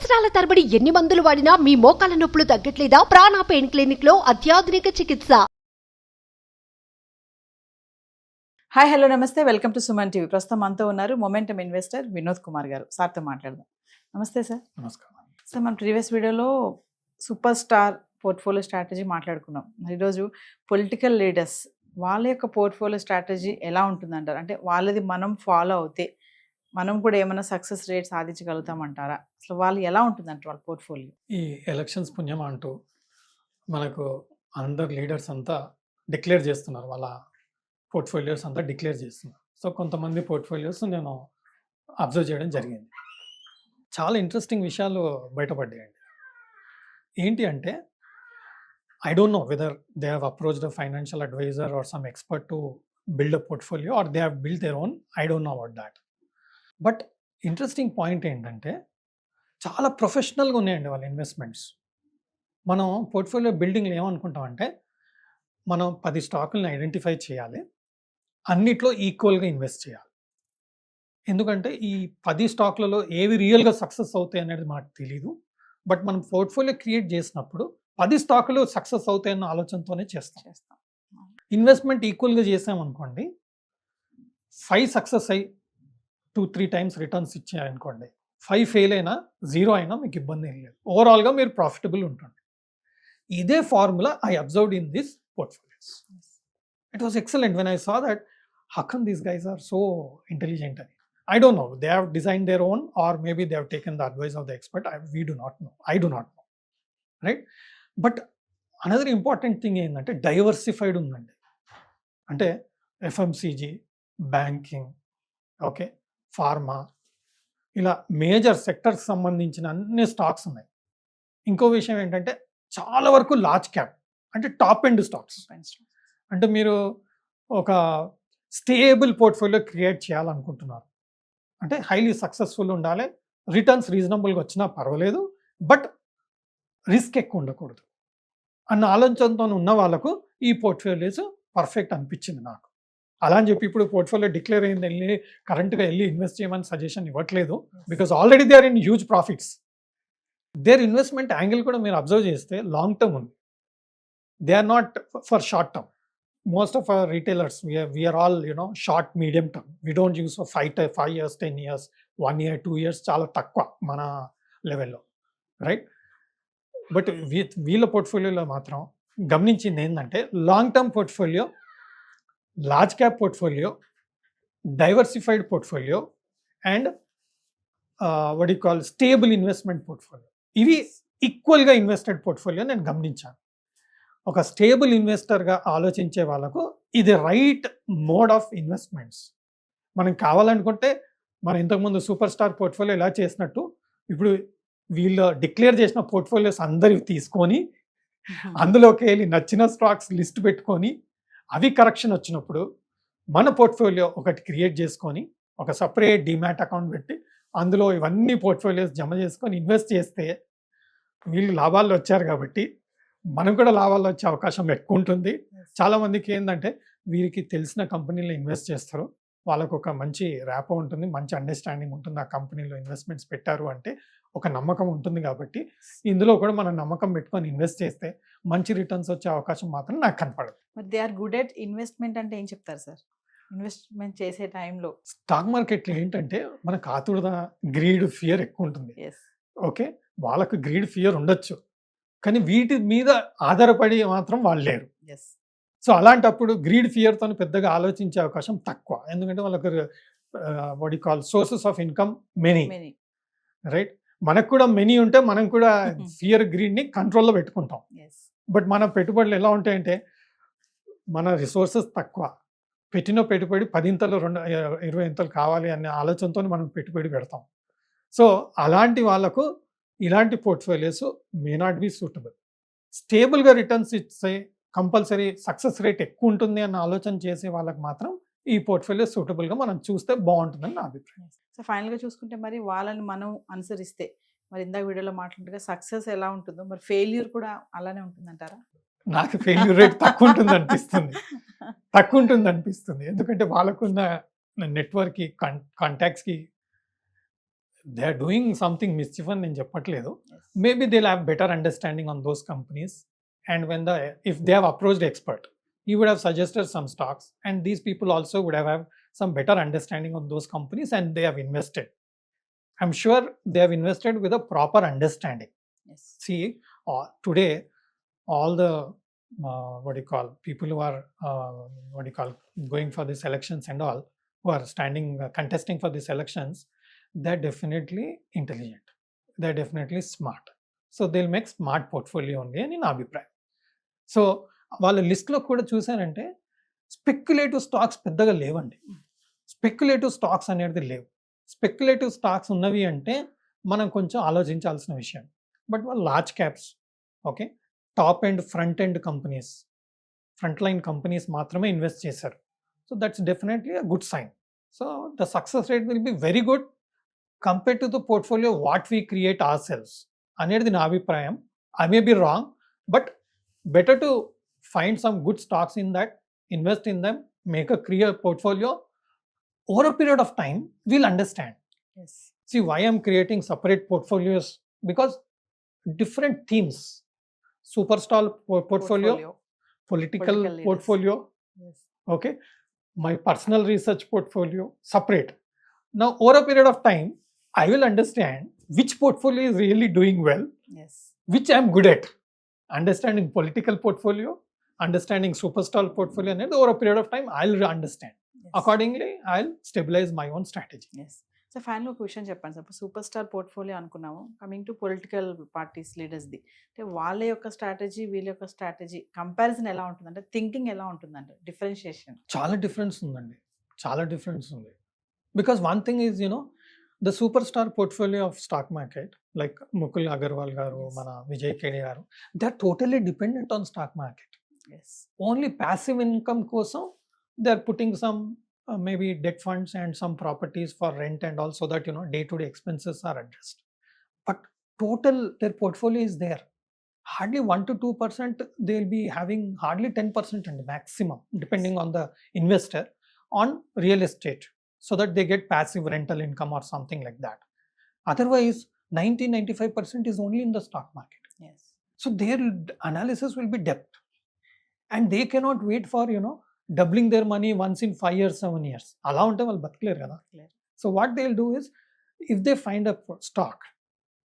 సంవత్సరాల తరబడి ఎన్ని మందులు వాడినా మీ మోకాల నొప్పులు తగ్గట్లేదా? ప్రాణ పెయిన్ క్లినిక్ లో అత్యాధునిక చికిత్స. హాయ్ హలో నమస్తే, వెల్కమ్ టు సుమన్ టీవీ. ప్రస్తుతం మనతో ఉన్నారు మొమెంటమ్ ఇన్వెస్టర్ వినోద్ కుమార్ గారు. సార్తో మాట్లాడదాం. నమస్తే సార్. నమస్కారం. సార్, మన ప్రీవియస్ వీడియోలో సూపర్ స్టార్ పోర్ట్ఫోలియో స్ట్రాటజీ మాట్లాడుకున్నాం. ఈరోజు పొలిటికల్ లీడర్స్ వాళ్ళ యొక్క పోర్ట్ఫోలియో స్ట్రాటజీ ఎలా ఉంటుందంటారు? అంటే వాళ్ళది మనం ఫాలో అవుతే మనం కూడా ఏమైనా సక్సెస్ రేట్ సాధించగలుగుతామంటారా? అసలు వాళ్ళు ఎలా ఉంటుందంటారు వాళ్ళ పోర్ట్ఫోలియో? ఈ ఎలక్షన్స్ పుణ్యం అంటూ మనకు అందరు లీడర్స్ అంతా డిక్లేర్ చేస్తున్నారు, వాళ్ళ పోర్ట్ఫోలియోస్ అంతా డిక్లేర్ చేస్తున్నారు. సో కొంతమంది పోర్ట్ఫోలియోస్ నేను అబ్జర్వ్ చేయడం జరిగింది. చాలా ఇంట్రెస్టింగ్ విషయాలు బయటపడ్డాయండి. ఏంటి అంటే, I don't know whether they have approached a financial advisor or some expert to build a portfolio or they have build their own. I don't know about that. But interesting point ఏంటంటే, చాలా ప్రొఫెషనల్గా ఉన్నాయండి వాళ్ళ investments. మనం portfolio బిల్డింగ్లో ఏమనుకుంటామంటే, మనం 10 స్టాకులను identify చేయాలి, అన్నిట్లో ఈక్వల్గా ఇన్వెస్ట్ చేయాలి. ఎందుకంటే ఈ 10 స్టాక్లలో ఏవి రియల్గా సక్సెస్ అవుతాయి అనేది మనకు తెలియదు. బట్ మనం పోర్ట్ఫోలియో క్రియేట్ చేసినప్పుడు 10 స్టాకులు సక్సెస్ అవుతాయన్న ఆలోచనతోనే చేస్తాం. ఇన్వెస్ట్మెంట్ ఈక్వల్గా చేసామనుకోండి, 5 సక్సెస్ అయ్యి 2-3 టైమ్స్ రిటర్న్స్ ఇచ్చారనుకోండి, 5 ఫెయిల్ అయినా 0 అయినా మీకు ఇబ్బంది ఏం లేదు. ఓవరాల్గా మీరు ప్రాఫిటబుల్ ఉంటుంది. ఇదే formula I observed in this portfolios. It was excellent when I saw that how come these guys are so intelligent అని. I don't know. They have designed their own, or maybe they have taken the advice of the expert. We do not know. I do not know. Right? But another important thing ఏంటంటే, diversified ఉందండి. అంటే FMCG, banking, okay, pharma, ఇలా major సెక్టర్కి సంబంధించిన అన్ని stocks ఉన్నాయి. ఇంకో విషయం ఏంటంటే, చాలా వరకు లార్జ్ క్యాప్, అంటే టాప్ ఎండ్ స్టాక్స్. అంటే మీరు ఒక స్టేబుల్ పోర్ట్ఫోలియో క్రియేట్ చేయాలనుకుంటున్నారు అంటే, హైలీ సక్సెస్ఫుల్ ఉండాలి, రిటర్న్స్ రీజనబుల్గా వచ్చినా పర్వాలేదు, బట్ రిస్క్ ఎక్కువ ఉండకూడదు అన్న ఆలోచనతో ఉన్న వాళ్ళకు ఈ పోర్ట్ఫోలియోస్ పర్ఫెక్ట్ అనిపించింది నాకు. అలా అని చెప్పి ఇప్పుడు పోర్ట్ఫోలియో డిక్లేర్ అయింది వెళ్ళి కరెంట్గా వెళ్ళి ఇన్వెస్ట్ చేయమని సజెషన్ ఇవ్వట్లేదు. Because already they are in huge profits. Their investment angle కూడా మీరు అబ్జర్వ్ చేస్తే లాంగ్ టర్మ్ ఉంది. They are not for short term. Most of our retailers, we are all, short, medium term. We don't use for 5 years, 10 years, 1 year, 2 years, చాలా తక్కువ మన లెవెల్లో, right? But వీళ్ళ పోర్ట్ఫోలియోలో మాత్రం గమనించింది ఏంటంటే, long term portfolio, large cap portfolio, diversified portfolio and what you call stable investment portfolio, ఇవి ఈక్వల్గా ఇన్వెస్టెడ్ పోర్ట్ఫోలియో నేను గమనించాను. ఒక స్టేబుల్ ఇన్వెస్టర్గా ఆలోచించే వాళ్ళకు ఇది రైట్ మోడ్ ఆఫ్ ఇన్వెస్ట్మెంట్స్. మనం కావాలనుకుంటే మనం ఇంతకుముందు సూపర్ స్టార్ పోర్ట్ఫోలియో ఎలా చేసినట్టు, ఇప్పుడు వీళ్ళు డిక్లేర్ చేసిన పోర్ట్ఫోలియోస్ అందరివి తీసుకొని అందులోకి వెళ్ళి నచ్చిన స్టాక్స్ లిస్ట్ పెట్టుకొని, అవి కరెక్షన్ వచ్చినప్పుడు మన పోర్ట్ఫోలియో ఒకటి క్రియేట్ చేసుకొని, ఒక సపరేట్ డిమాట్ అకౌంట్ పెట్టి అందులో ఇవన్నీ పోర్ట్ఫోలియోస్ జమ చేసుకొని ఇన్వెస్ట్ చేస్తే, వీళ్ళు లాభాల్లో వచ్చారు కాబట్టి మనం కూడా లాభాల్లో వచ్చే అవకాశం ఎక్కువ ఉంటుంది. చాలామందికి ఏంటంటే, వీరికి తెలిసిన కంపెనీలో ఇన్వెస్ట్ చేస్తారు, వాళ్ళకు ఒక మంచి ర్యాపో ఉంటుంది, మంచి అండర్స్టాండింగ్ ఉంటుంది. ఆ కంపెనీలో ఇన్వెస్ట్మెంట్స్ పెట్టారు అంటే ఒక నమ్మకం ఉంటుంది. కాబట్టి ఇందులో కూడా మనం నమ్మకం పెట్టుకొని ఇన్వెస్ట్ చేస్తే మంచి రిటర్న్స్ వచ్చే అవకాశం మాత్రం నాకు కనపడదు. మరి they are good at investment అంటే ఏం చెప్తారు సార్? ఇన్వెస్ట్మెంట్ చేసే టైంలో స్టాక్ మార్కెట్లో ఏంటంటే, మనకు ఆతురత, గ్రీడ్, ఫియర్ ఎక్కువ ఉంటుంది. ఓకే, వాళ్ళకు గ్రీడ్, ఫియర్ ఉండొచ్చు, కానీ వీటి మీద ఆధారపడి మాత్రం వాళ్ళు లేరు. సో అలాంటప్పుడు గ్రీడ్, ఫియర్తో పెద్దగా ఆలోచించే అవకాశం తక్కువ. ఎందుకంటే వాళ్ళకు what you call sources of income many, right? మనకు కూడా మెనీ ఉంటే మనం కూడా ఫియర్, గ్రీడ్ని కంట్రోల్లో పెట్టుకుంటాం. బట్ మన పెట్టుబడులు ఎలా ఉంటాయంటే, మన రిసోర్సెస్ తక్కువ, పెట్టిన పెట్టుబడి 10 ఇంతలు 20 ఇంతలు కావాలి అనే ఆలోచనతో మనం పెట్టుబడి పెడతాం. సో అలాంటి వాళ్ళకు ఇలాంటి portfolios may not be suitable. స్టేబుల్గా రిటర్న్స్ ఇచ్చే, కంపల్సరీ సక్సెస్ రేట్ ఎక్కువ ఉంటుంది అన్న ఆలోచన చేసే వాళ్ళకి మాత్రం ఈ పోర్ట్ఫోలియో సూటబుల్గా మనం చూస్తే బాగుంటుందని నా అభిప్రాయం. సో ఫైనల్గా చూసుకుంటే, మరి వాళ్ళని మనం అనుసరిస్తే, మరి ఇందాక వీడియోలో మాట్లాడుతుంటే సక్సెస్ ఎలా ఉంటుందో, మరి ఫెయిల్యూర్ కూడా అలానే ఉంటుందంటారా? నాకు ఫెయిల్యూర్ రేట్ తక్కువ ఉంటుంది అనిపిస్తుంది. ఎందుకంటే వాళ్ళకున్న నెట్వర్క్కి, కాంటాక్ట్స్కి they are doing something mischief అని నేను చెప్పట్లేదు. Yes. Maybe they'll have better understanding on those companies, and if they have approached expert, he would have suggested some stocks, and these people also would have some better understanding on those companies, and they have invested. I'm sure they have invested with a proper understanding. Yes. See, today all the people who are going for these elections and all, who are contesting for these elections, they're definitely intelligent, they're definitely smart, so they'll make smart portfolio only అని నా అభిప్రాయం. So వాళ్ళ లిస్ట్లో కూడా చూసారంటే speculative stocks పెద్దగా లేవండి. Speculative stocks అనేది లేవు. స్పెక్యులేటివ్ స్టాక్స్ ఉన్నవి అంటే మనం కొంచెం ఆలోచించాల్సిన విషయం. బట్ వాళ్ళు large caps, okay, top and front end companies, front line companies మాత్రమే ఇన్వెస్ట్ చేశారు. So that's definitely a good sign. So the success rate will be very good compare to the portfolio what we create our sales అనేది నా అభిప్రాయం. I may be wrong, but better to find some good stocks in that, invest in them, make a clear portfolio. Over a period of time, we'll understand. Yes. See, why I'm creating separate portfolios? Because different themes, superstar portfolio, political leaders. portfolio, Yes. okay, my personal research portfolio, separate. Now, over a period of time, I will understand which portfolio is really doing well, Yes. which I'm good at. Understanding political portfolio, understanding superstar portfolio, and over a period of time, I'll understand. Yes. Accordingly, I'll stabilize my own strategy. Yes. So final ఒక విషయం చెప్పండి sir. Super star portfolio అనుకున్నాము, coming to political parties లీడర్స్ది, అంటే వాళ్ళ యొక్క strategy వీళ్ళ యొక్క strategy comparison ఎలా ఉంటుందంటే, థింకింగ్ ఎలా ఉంటుందంటే, డిఫరెన్షియేషన్? చాలా డిఫరెన్స్ ఉందండి, చాలా డిఫరెన్స్ ఉంది. Because one thing is the super star portfolio of stock market, like Mukul Agarwal garu, Yes. మన Vijay Kedia garu, they are totally dependent on stock market. Yes. Only passive income కోసం they are putting some maybe debt funds and some properties for rent and all, so that day-to-day expenses are addressed. But total their portfolio is there. Hardly 1 to 2% they'll be having, hardly 10% and maximum, depending on the investor, on real estate, so that they get passive rental income or something like that. Otherwise, 90-95% is only in the stock market. Yes. So their analysis will be depth, and they cannot wait for doubling their money once in 5 years, 7 years. అలా ఉంటే వాళ్ళు బతకలేరు కదా. Clear. So what they'll do is, if they find a stock,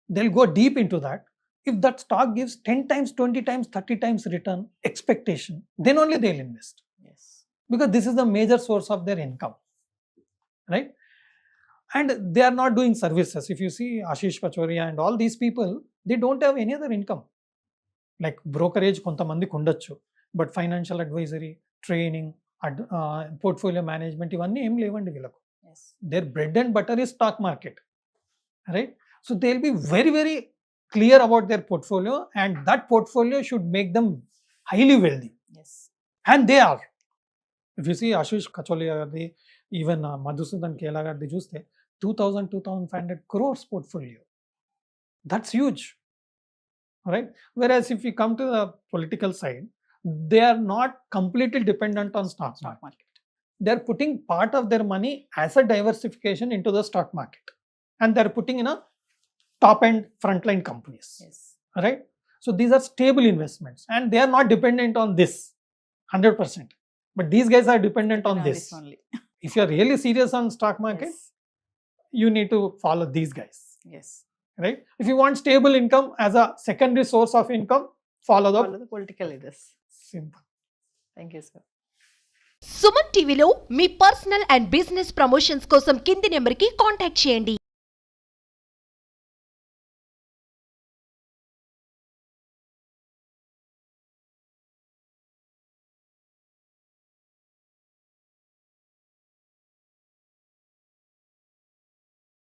they'll go deep into that. If that stock gives 10 times, 20 times, 30 times return expectation, then only they'll invest. Yes. Because this is the major source of their income, right? And they are not doing services. If you see Ashish Pachoria and all these people, they don't have any other income. Like brokerage కొంతమందికి ఉండొచ్చు, but financial advisory, training, portfolio management, ఇవన్నీ ఏం లేవండి వీళ్ళకు. Yes. Their bread and butter is stock market, right? So they will be very very clear about their portfolio, and that portfolio should make them highly wealthy, Yes. And they are. If you see Ashish Kacholia గారిది, even Madhusudan Kela గారిది చూస్తే 2,500 crores portfolio, that's huge, right? Whereas if you come to the political side, they are not completely dependent on stock Stock market. market. They are putting part of their money as a diversification into the stock market, and they are putting in a top end frontline companies. Yes. Right? So these are stable investments, and they are not dependent on this 100%. But these guys are dependent on this. only. If you are really serious on stock market, Yes. you need to follow these guys. Yes. Right? If you want stable income as a secondary source of income, follow the Follow the political leaders. simple. Thank you, sir. Suman టీవీలో మీ personal and business promotions కోసం కింది నెంబర్కి contact చేయండి.